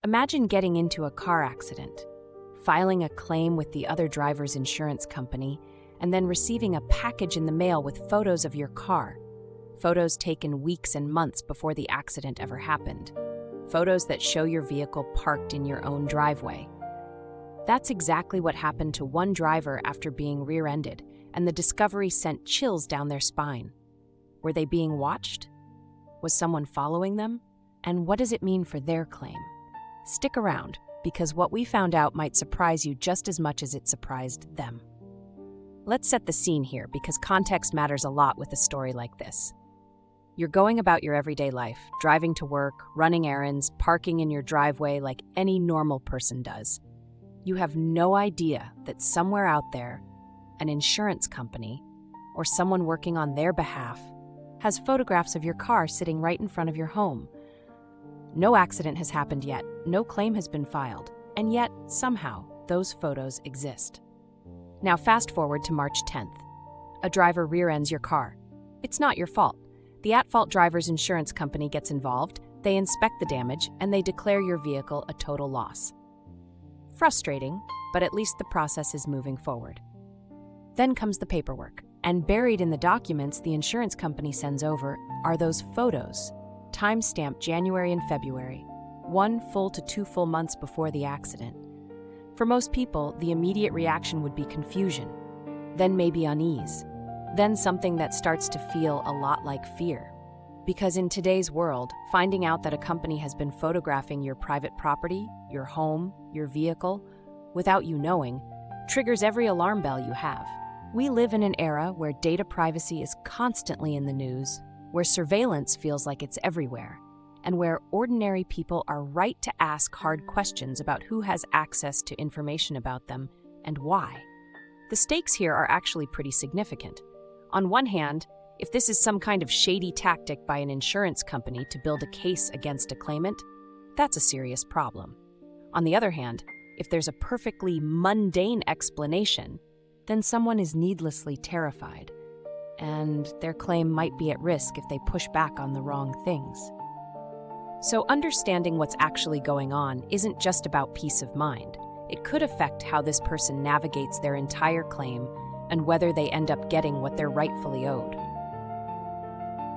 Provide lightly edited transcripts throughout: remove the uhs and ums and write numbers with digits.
Imagine getting into a car accident, filing a claim with the other driver's insurance company, and then receiving a package in the mail with photos of your car. Photos taken weeks and months before the accident ever happened. Photos that show your vehicle parked in your own driveway. That's exactly what happened to one driver after being rear-ended, and the discovery sent chills down their spine. Were they being watched? Was someone following them? And what does it mean for their claim? Stick around, because what we found out might surprise you just as much as it surprised them. Let's set the scene here, because context matters a lot with a story like this. You're going about your everyday life, driving to work, running errands, parking in your driveway like any normal person does. You have no idea that somewhere out there, an insurance company, or someone working on their behalf, has photographs of your car sitting right in front of your home. No accident has happened yet, no claim has been filed, and yet, somehow, those photos exist. Now fast forward to March 10th. A driver rear-ends your car. It's not your fault. The at-fault driver's insurance company gets involved, they inspect the damage, and they declare your vehicle a total loss. Frustrating, but at least the process is moving forward. Then comes the paperwork, and buried in the documents the insurance company sends over are those photos, time-stamped January and February, 1 full to 2 full months before the accident. For most people, the immediate reaction would be confusion, then maybe unease, then something that starts to feel a lot like fear. Because in today's world, finding out that a company has been photographing your private property, your home, your vehicle, without you knowing, triggers every alarm bell you have. We live in an era where data privacy is constantly in the news, where surveillance feels like it's everywhere, and where ordinary people are right to ask hard questions about who has access to information about them and why. The stakes here are actually pretty significant. On one hand, if this is some kind of shady tactic by an insurance company to build a case against a claimant, that's a serious problem. On the other hand, if there's a perfectly mundane explanation, then someone is needlessly terrified, and their claim might be at risk if they push back on the wrong things. So understanding what's actually going on isn't just about peace of mind. It could affect how this person navigates their entire claim and whether they end up getting what they're rightfully owed.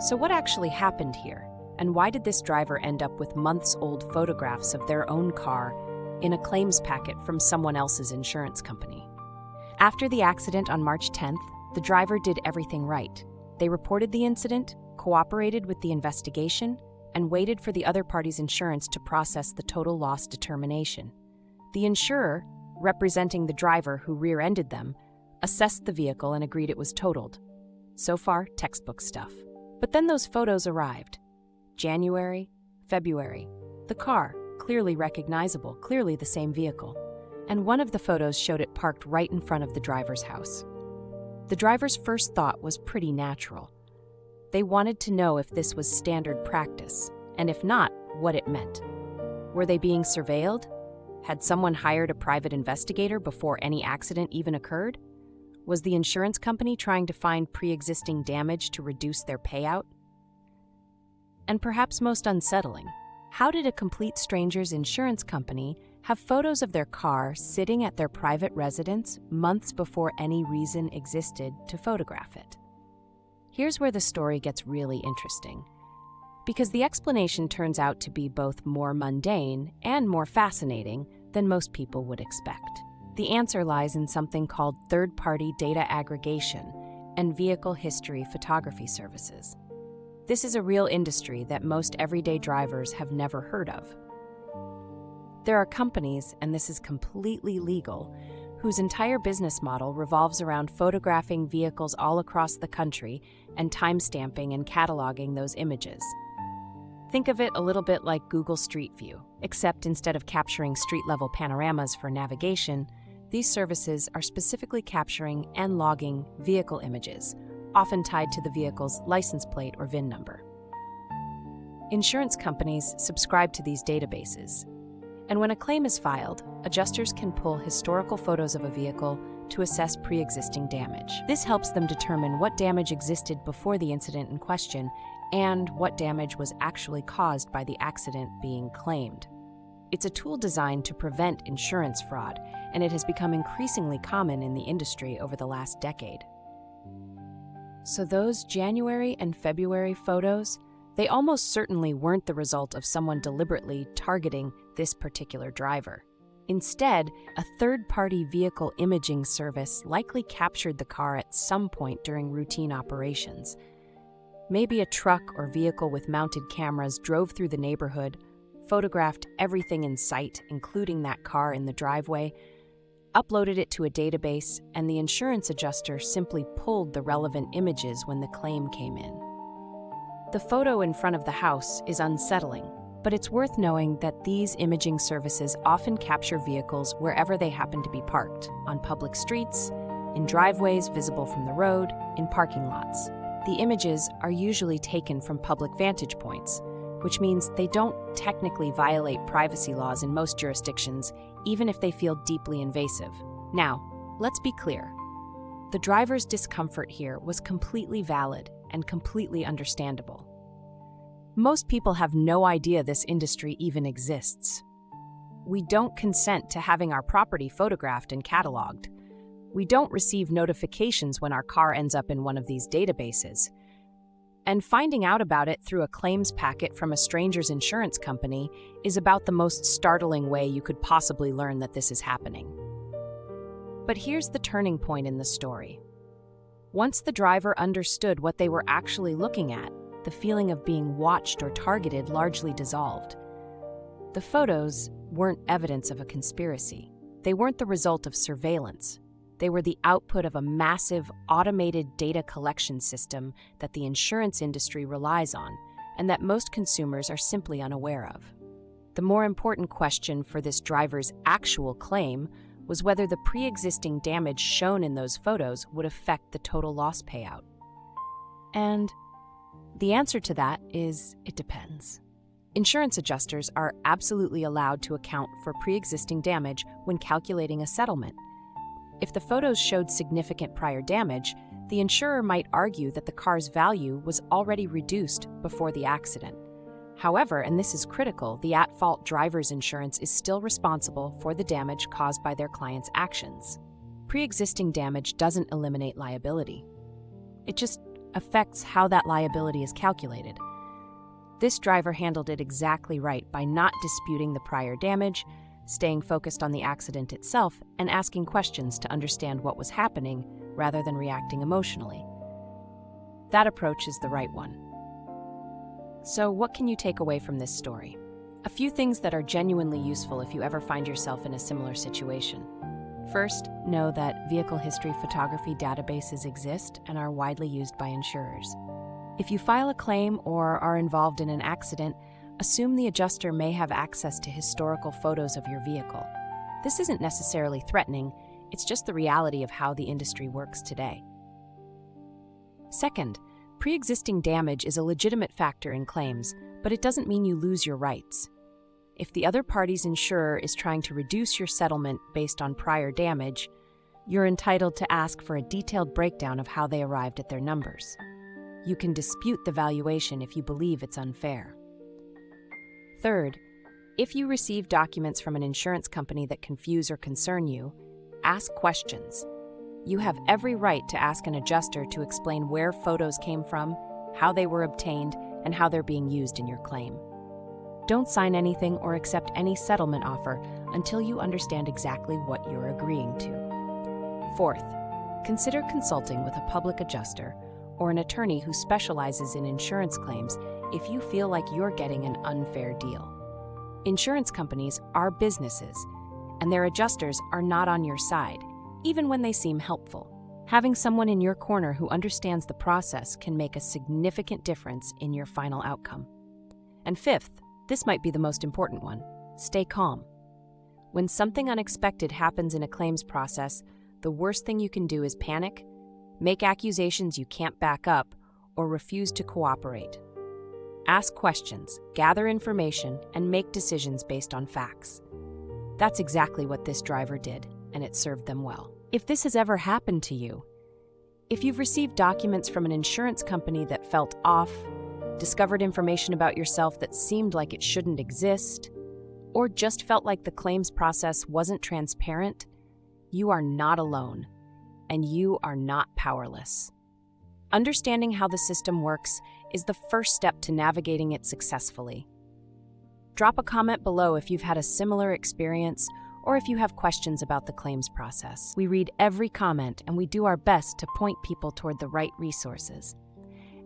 So what actually happened here, and why did this driver end up with months-old photographs of their own car in a claims packet from someone else's insurance company? After the accident on March 10th, the driver did everything right. They reported the incident, cooperated with the investigation, and waited for the other party's insurance to process the total loss determination. The insurer, representing the driver who rear-ended them, assessed the vehicle and agreed it was totaled. So far, textbook stuff. But then those photos arrived. January, February. The car, clearly recognizable, clearly the same vehicle. And one of the photos showed it parked right in front of the driver's house. The driver's first thought was pretty natural. They wanted to know if this was standard practice, and if not, what it meant. Were they being surveilled? Had someone hired a private investigator before any accident even occurred? Was the insurance company trying to find pre-existing damage to reduce their payout? And perhaps most unsettling, how did a complete stranger's insurance company have photos of their car sitting at their private residence months before any reason existed to photograph it? Here's where the story gets really interesting, because the explanation turns out to be both more mundane and more fascinating than most people would expect. The answer lies in something called third-party data aggregation and vehicle history photography services. This is a real industry that most everyday drivers have never heard of. There are companies, and this is completely legal, whose entire business model revolves around photographing vehicles all across the country and timestamping and cataloging those images. Think of it a little bit like Google Street View, except instead of capturing street-level panoramas for navigation, these services are specifically capturing and logging vehicle images, often tied to the vehicle's license plate or VIN number. Insurance companies subscribe to these databases, and when a claim is filed, adjusters can pull historical photos of a vehicle to assess pre-existing damage. This helps them determine what damage existed before the incident in question and what damage was actually caused by the accident being claimed. It's a tool designed to prevent insurance fraud, and it has become increasingly common in the industry over the last decade. So those January and February photos, they almost certainly weren't the result of someone deliberately targeting this particular driver. Instead, a third-party vehicle imaging service likely captured the car at some point during routine operations. Maybe a truck or vehicle with mounted cameras drove through the neighborhood, photographed everything in sight, including that car in the driveway, uploaded it to a database, and the insurance adjuster simply pulled the relevant images when the claim came in. The photo in front of the house is unsettling, but it's worth knowing that these imaging services often capture vehicles wherever they happen to be parked, on public streets, in driveways visible from the road, in parking lots. The images are usually taken from public vantage points, which means they don't technically violate privacy laws in most jurisdictions, even if they feel deeply invasive. Now, let's be clear. The driver's discomfort here was completely valid and completely understandable. Most people have no idea this industry even exists. We don't consent to having our property photographed and cataloged. We don't receive notifications when our car ends up in one of these databases. And finding out about it through a claims packet from a stranger's insurance company is about the most startling way you could possibly learn that this is happening. But here's the turning point in the story. Once the driver understood what they were actually looking at, the feeling of being watched or targeted largely dissolved. The photos weren't evidence of a conspiracy. They weren't the result of surveillance. They were the output of a massive automated data collection system that the insurance industry relies on and that most consumers are simply unaware of. The more important question for this driver's actual claim was whether the pre-existing damage shown in those photos would affect the total loss payout. And the answer to that is it depends. Insurance adjusters are absolutely allowed to account for pre-existing damage when calculating a settlement. If the photos showed significant prior damage, the insurer might argue that the car's value was already reduced before the accident. However, and this is critical, the at-fault driver's insurance is still responsible for the damage caused by their client's actions. Pre-existing damage doesn't eliminate liability. It just affects how that liability is calculated. This driver handled it exactly right by not disputing the prior damage, staying focused on the accident itself, and asking questions to understand what was happening rather than reacting emotionally. That approach is the right one. So, what can you take away from this story? A few things that are genuinely useful if you ever find yourself in a similar situation. First, know that vehicle history photography databases exist and are widely used by insurers. If you file a claim or are involved in an accident, assume the adjuster may have access to historical photos of your vehicle. This isn't necessarily threatening, it's just the reality of how the industry works today. Second, pre-existing damage is a legitimate factor in claims, but it doesn't mean you lose your rights. If the other party's insurer is trying to reduce your settlement based on prior damage, you're entitled to ask for a detailed breakdown of how they arrived at their numbers. You can dispute the valuation if you believe it's unfair. Third, if you receive documents from an insurance company that confuse or concern you, ask questions. You have every right to ask an adjuster to explain where photos came from, how they were obtained, and how they're being used in your claim. Don't sign anything or accept any settlement offer until you understand exactly what you're agreeing to. Fourth, consider consulting with a public adjuster or an attorney who specializes in insurance claims if you feel like you're getting an unfair deal. Insurance companies are businesses, and their adjusters are not on your side, even when they seem helpful. Having someone in your corner who understands the process can make a significant difference in your final outcome. And fifth, this might be the most important one, stay calm. When something unexpected happens in a claims process, the worst thing you can do is panic, make accusations you can't back up, or refuse to cooperate. Ask questions, gather information, and make decisions based on facts. That's exactly what this driver did, and it served them well. If this has ever happened to you, if you've received documents from an insurance company that felt off, discovered information about yourself that seemed like it shouldn't exist, or just felt like the claims process wasn't transparent, you are not alone, and you are not powerless. Understanding how the system works is the first step to navigating it successfully. Drop a comment below if you've had a similar experience or if you have questions about the claims process. We read every comment and we do our best to point people toward the right resources.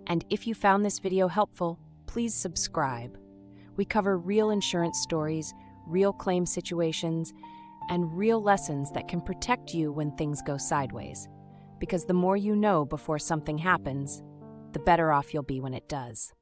And if you found this video helpful, please subscribe. We cover real insurance stories, real claim situations, and real lessons that can protect you when things go sideways. Because the more you know before something happens, the better off you'll be when it does.